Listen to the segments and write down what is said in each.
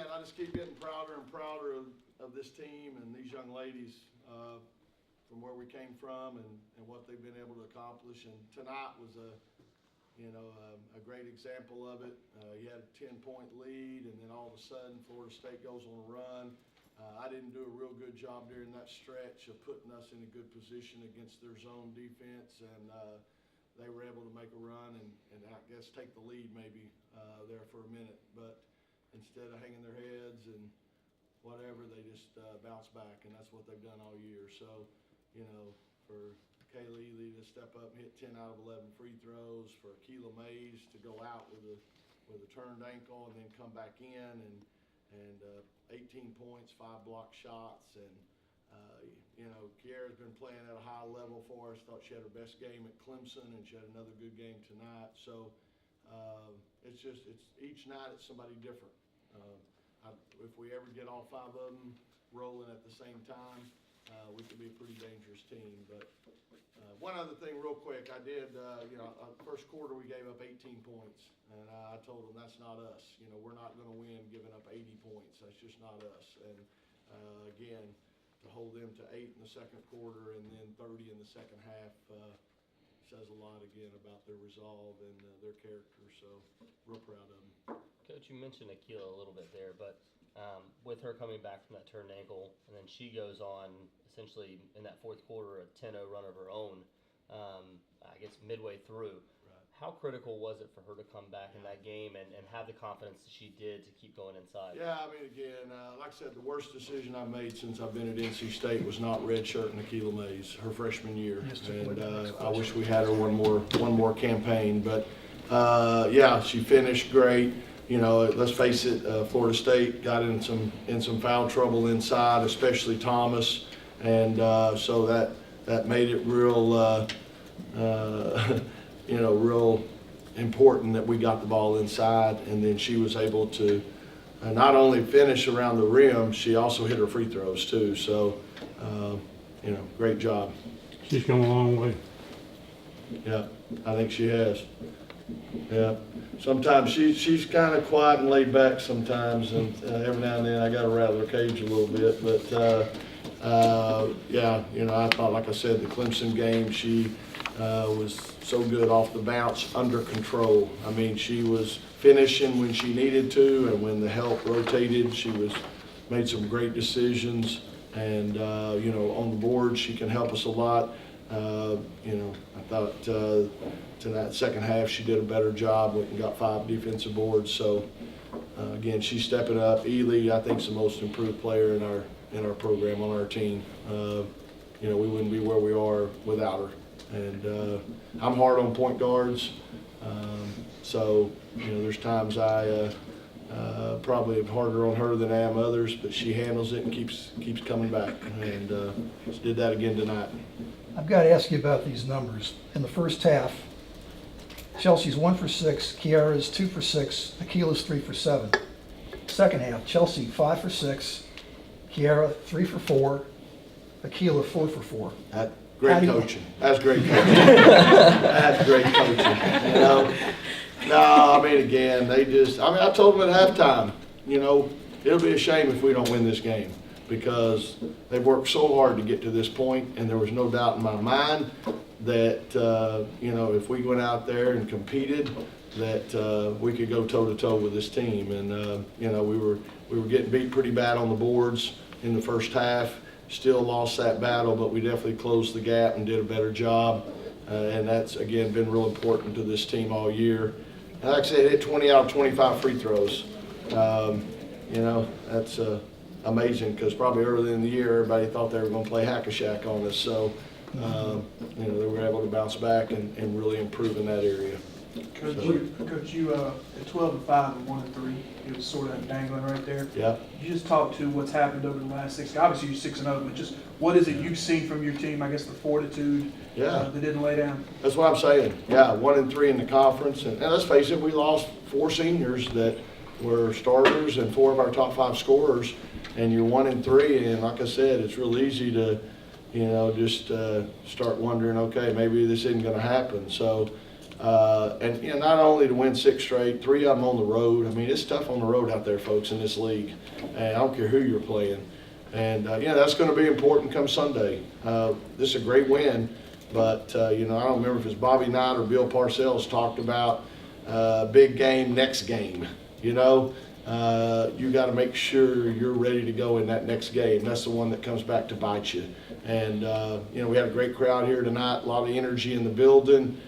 again, I just keep getting prouder and prouder of this team and these young ladies from where we came from and what they've been able to accomplish. And tonight was a great example of it. You had a 10-point lead, and then all of a sudden Florida State goes on a run. I didn't do a real good job during that stretch of putting us in a good position against their zone defense, and they were able to make a run and I guess take the lead maybe there for a minute. But instead of hanging their heads and whatever, they just bounce back, and that's what they've done all year. So, for Kaylee Ely to step up and hit 10 out of 11 free throws, for Keela Mays to go out with a turned ankle and then come back in and 18 points, 5 block shots, and Kiara's been playing at a high level for us. Thought she had her best game at Clemson, and she had another good game tonight. So it's each night it's somebody different. If we ever get all 5 of them rolling at the same time, we could be a pretty dangerous team. But one other thing real quick, I did, first quarter we gave up 18 points, and I told them that's not us. We're not going to win giving up 80 points. That's just not us. And again, to hold them to 8 in the second quarter and then 30 in the second half says a lot again about their resolve and their character. So real proud of them. Coach, you mentioned Akila a little bit there, but with her coming back from that turned ankle, and then she goes on essentially in that fourth quarter a 10-0 run of her own, I guess midway through. Right. How critical was it for her to come back in that game and have the confidence that she did to keep going inside? Yeah, I mean, again, like I said, the worst decision I made since I've been at NC State was not redshirting Akila Mays her freshman year. And I wish we had her one more campaign. But, yeah, she finished great. Let's face it, Florida State got in some foul trouble inside, especially Thomas, and so that made it real, real important that we got the ball inside, and then she was able to not only finish around the rim, she also hit her free throws too. So, great job. She's come a long way. Yeah, I think she has. Yeah, sometimes she's kind of quiet and laid back sometimes, and every now and then I got to rattle her cage a little bit. But yeah, I thought, like I said, the Clemson game, she was so good off the bounce, under control. I mean, she was finishing when she needed to, and when the help rotated, she made some great decisions. And on the board, she can help us a lot. I thought to that second half she did a better job. Went and got 5 defensive boards. So again, she's stepping up. Ely, I think, is the most improved player in our program on our team. We wouldn't be where we are without her. And I'm hard on point guards. So there's times I probably am harder on her than I am others, but she handles it and keeps coming back. And did that again tonight. I've got to ask you about these numbers. In the first half, Chelsea's 1 for 6, Kiara's 2 for 6, Akila's 3 for 7. Second half, Chelsea 5 for 6, Kiara 3 for 4, Akila 4 for 4. Great coaching. That's great coaching. That's great coaching. No, I mean, again, I told them at halftime, it'll be a shame if we don't win this game, because they've worked so hard to get to this point, and there was no doubt in my mind that, if we went out there and competed, that we could go toe-to-toe with this team. And, we were getting beat pretty bad on the boards in the first half, still lost that battle, but we definitely closed the gap and did a better job. And that's, again, been real important to this team all year. And like I said, hit 20 out of 25 free throws. That's amazing, because probably early in the year everybody thought they were going to play hack-a-shack on us. So, they were able to bounce back and really improve in that area. Coach, you at 12-5 and 1-3, it was sort of dangling right there. Yeah. You just talk to what's happened over the last 6. Obviously, you're 6-0, but just what is it you've seen from your team? I guess the fortitude that didn't lay down. That's what I'm saying. Yeah, 1-3 in the conference, and let's face it, we lost 4 seniors that were starters and 4 of our top 5 scorers, and you're 1-3, and like I said, it's real easy to, just start wondering, okay, maybe this isn't going to happen. So. And not only to win 6 straight, 3 of them on the road. I mean, it's tough on the road out there, folks, in this league. And I don't care who you're playing. And, that's going to be important come Sunday. This is a great win, but, I don't remember if it's Bobby Knight or Bill Parcells talked about big game, next game. You got to make sure you're ready to go in that next game. That's the one that comes back to bite you. And, we had a great crowd here tonight, a lot of energy in the building.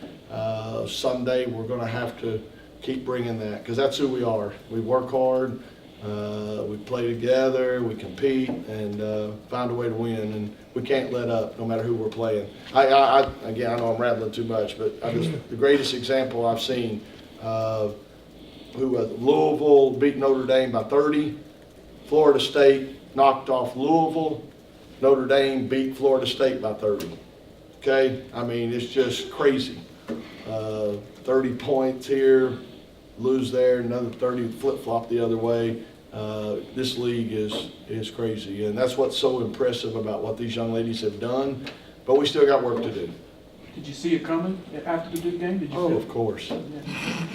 Sunday, we're going to have to keep bringing that because that's who we are. We work hard, we play together, we compete, and find a way to win. And we can't let up no matter who we're playing. Again, I know I'm rambling too much, but the greatest example I've seen, Louisville beat Notre Dame by 30. Florida State knocked off Louisville. Notre Dame beat Florida State by 30. Okay? I mean, it's just crazy. 30 points here, lose there, another 30 flip-flop the other way. This league is crazy, and that's what's so impressive about what these young ladies have done, but we still got work to do. Did you see it coming after the Duke game? Did you feel of course. Yeah.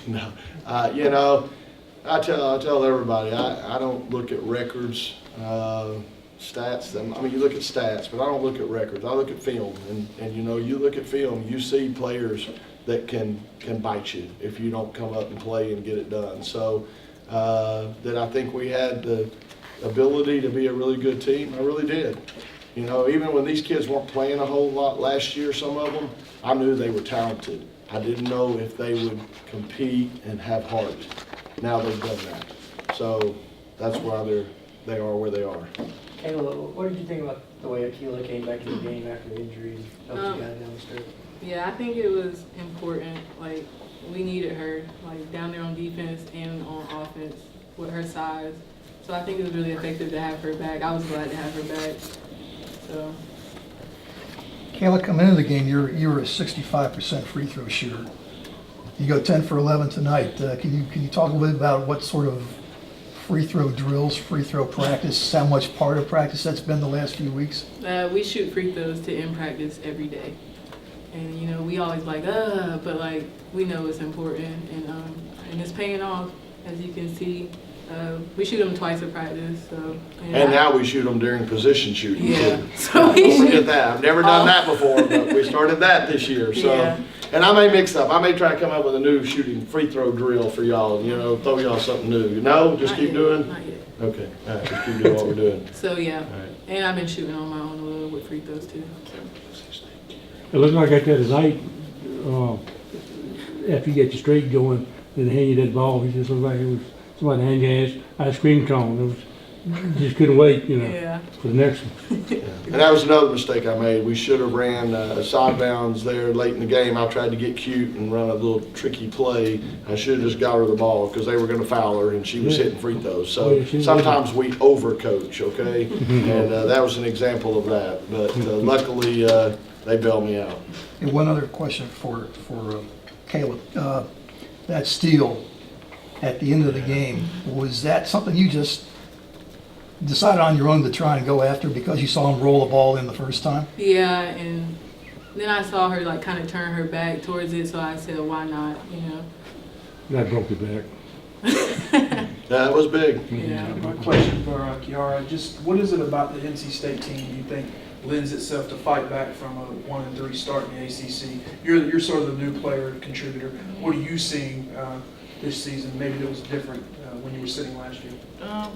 No. I tell everybody, I don't look at records, stats. I mean, you look at stats, but I don't look at records. I look at film, and you look at film, you see players that can bite you if you don't come up and play and get it done. So that I think we had the ability to be a really good team. I really did. Even when these kids weren't playing a whole lot last year, some of them, I knew they were talented. I didn't know if they would compete and have heart. Now they've done that. So that's why they are where they are. Kayla, what did you think about the way Akila came back in the game after the injury and helped you guys down the stretch? Yeah, I think it was important. Like, we needed her, like, down there on defense and on offense with her size. So I think it was really effective to have her back. I was glad to have her back. So. Kayla, coming into the game, you were a 65% free throw shooter. You go 10 for 11 tonight. Can you talk a little bit about what sort of free throw drills, free throw practice, how much part of practice that's been the last few weeks? We shoot free throws to end practice every day. And, we always but like, we know it's important, and it's paying off, as you can see. We shoot them twice a practice, so. And now we shoot them during position shooting. Yeah. Too. So Don't forget that. I've never done that before, but we started that this year. So, yeah. And I may mix up. I may try to come up with a new shooting free throw drill for y'all. Throw y'all something new. Just Not keep yet. doing. Not yet. Okay. All right. Just keep doing what we're doing. So yeah, All right. and I've been shooting on my own a little with free throws too. It looked like out there tonight, after you get your streak going, then hand you that ball, it just looked like it was somebody hand you ice cream cone. It was, you just couldn't wait, Yeah. for the next one. Yeah. And that was another mistake I made. We should have ran side bounds there late in the game. I tried to get cute and run a little tricky play. I should have just got her the ball because they were going to foul her and she was hitting free throws. So sometimes we overcoach, okay? And that was an example of that. But luckily, they bailed me out. And one other question for Caleb. That steal at the end of the game, was that something you just decided on your own to try and go after because you saw him roll the ball in the first time? Yeah, and then I saw her like kind of turn her back towards it, so I said, why not, That broke your back. That was big. Yeah. My question for Kiara, just what is it about the NC State team you think lends itself to fight back from a 1-3 start in the ACC? You're sort of the new player contributor. What are you seeing this season? Maybe that was different when you were sitting last year.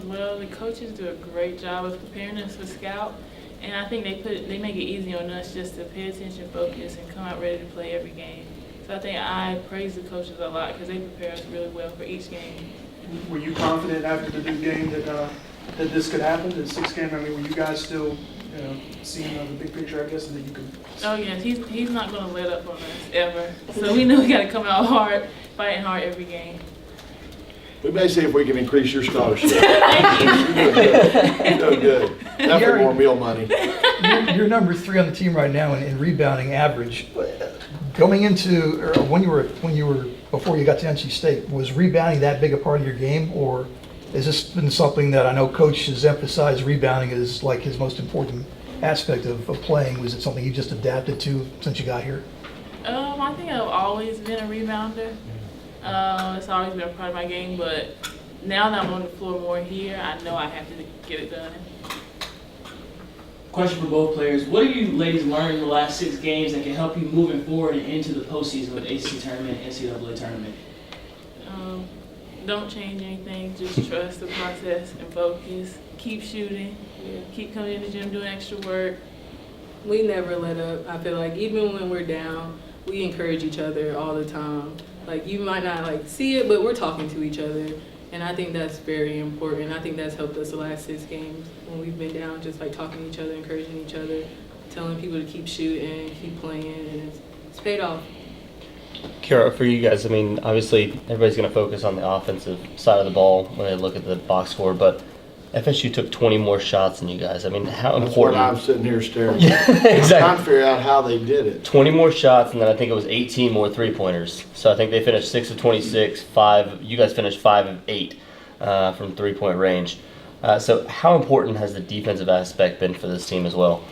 Well, the coaches do a great job of preparing us for scout, and I think they make it easy on us just to pay attention, focus, and come out ready to play every game. So I think I praise the coaches a lot because they prepare us really well for each game. Were you confident after the Duke game that this could happen, the 6th game? I mean, were you guys still seeing the big picture, I guess, and that you could? Oh yes, he's not going to let up on us ever. So we know we got to come out hard, fighting hard every game. We may see if we can increase your scholarship. Thank you. You're doing good. Definitely more meal money. You're number 3 on the team right now in rebounding average. Going into, or when you were before you got to NC State, was rebounding that big a part of your game, or has this been something that I know Coach has emphasized rebounding is like his most important aspect of playing? Was it something you just adapted to since you got here? I think I've always been a rebounder. It's always been a part of my game, but now that I'm on the floor more here, I know I have to get it done. Question for both players. What have you ladies learned in the last 6 games that can help you moving forward and into the postseason with ACC tournament, NCAA tournament? Don't change anything. Just trust the process and focus. Keep shooting. Keep coming in the gym, doing extra work. We never let up. I feel like even when we're down, we encourage each other all the time. Like you might not like see it, but we're talking to each other. And I think that's very important. I think that's helped us the last 6 games when we've been down, just like talking to each other, encouraging each other, telling people to keep shooting, keep playing, and it's paid off. Kara, for you guys, I mean, obviously everybody's going to focus on the offensive side of the ball when they look at the box score, but FSU took 20 more shots than you guys. I mean, how That's important? what I'm sitting here staring. Yeah, I'm trying exactly. to figure out how they did it. 20 more shots, and then I think it was 18 more three-pointers. So I think they finished 6 of 26, 5. You guys finished 5 of 8 from three-point range. So how important has the defensive aspect been for this team as well?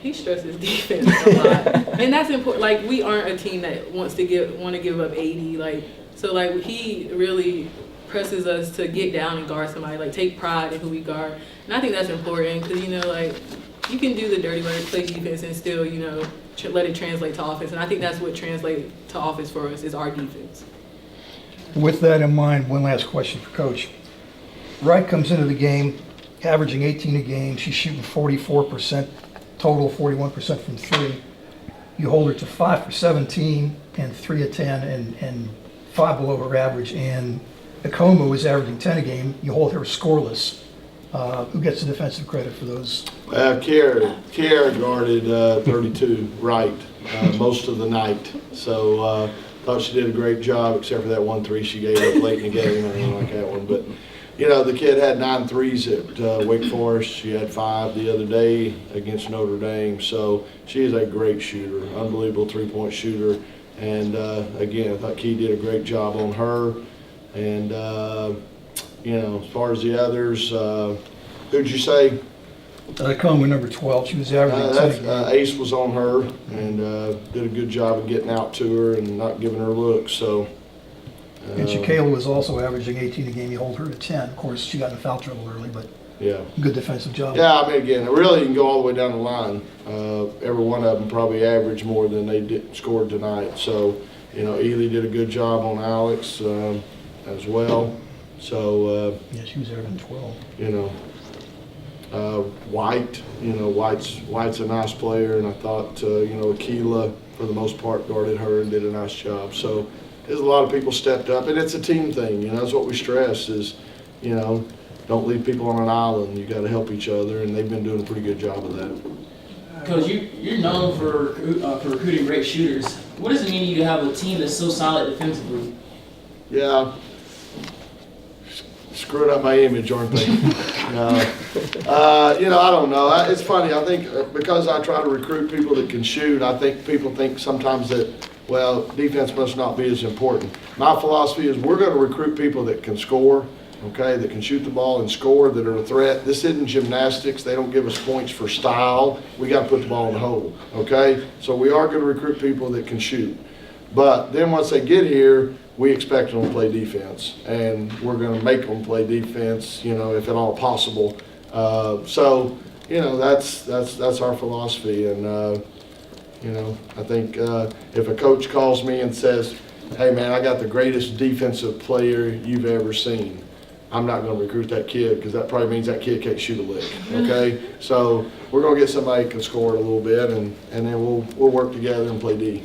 He stresses defense a lot, and that's important. Like we aren't a team that want to give up 80. Like so, like he really presses us to get down and guard somebody. Like take pride in who we guard, and I think that's important because you know, like you can do the dirty work, play defense, and still let it translate to offense. And I think that's what translates to offense for us is our defense. With that in mind, one last question for Coach. Wright comes into the game averaging 18 a game. She's shooting 44%, total 41% from 3. You hold her to 5 for 17 and 3 of 10 and 5 below her average. And Akoma was averaging 10 a game. You hold her scoreless. Who gets the defensive credit for those? Kiara guarded 32 right most of the night. So thought she did a great job, except for that 1 3 she gave up late in the game. I didn't like that one. But, you know, the kid had 9 threes at Wake Forest. She had 5 the other day against Notre Dame. So she is a great shooter, unbelievable three-point shooter. And, again, I thought Key did a great job on her. And, you know, as far as the others, who'd you say? Akoma, number 12. She was averaging 10 a game. Ace was on her and did a good job of getting out to her and not giving her looks. So. And Shakayla was also averaging 18 a game. You hold her to 10. Of course, she got in foul trouble early, but yeah, good defensive job. Yeah, I mean, again, really, you can go all the way down the line. Every one of them probably averaged more than they scored tonight. So, you know, Ely did a good job on Alex as well. So, yeah, she was averaging 12. You know, White, you know, White's a nice player, and I thought, you know, Akila, for the most part, guarded her and did a nice job. So, there's a lot of people stepped up, and it's a team thing. You know, that's what we stress is, you know, don't leave people on an island. You got to help each other, and they've been doing a pretty good job of that. Coach, you're known for recruiting great shooters. What does it mean to you to have a team that's so solid defensively? Yeah, screwing up my image, aren't they? You know, I don't know. It's funny. I think because I try to recruit people that can shoot, I think people think sometimes that, well, defense must not be as important. My philosophy is we're going to recruit people that can score, okay, that can shoot the ball and score, that are a threat. This isn't gymnastics. They don't give us points for style. We got to put the ball in the hole, okay? So we are going to recruit people that can shoot. But then once they get here, we expect them to play defense, and we're going to make them play defense, you know, if at all possible. So, you know, that's our philosophy, and you know, I think if a coach calls me and says, hey, man, I got the greatest defensive player you've ever seen, I'm not going to recruit that kid because that probably means that kid can't shoot a lick, okay? So we're going to get somebody who can score a little bit, and then we'll work together and play D.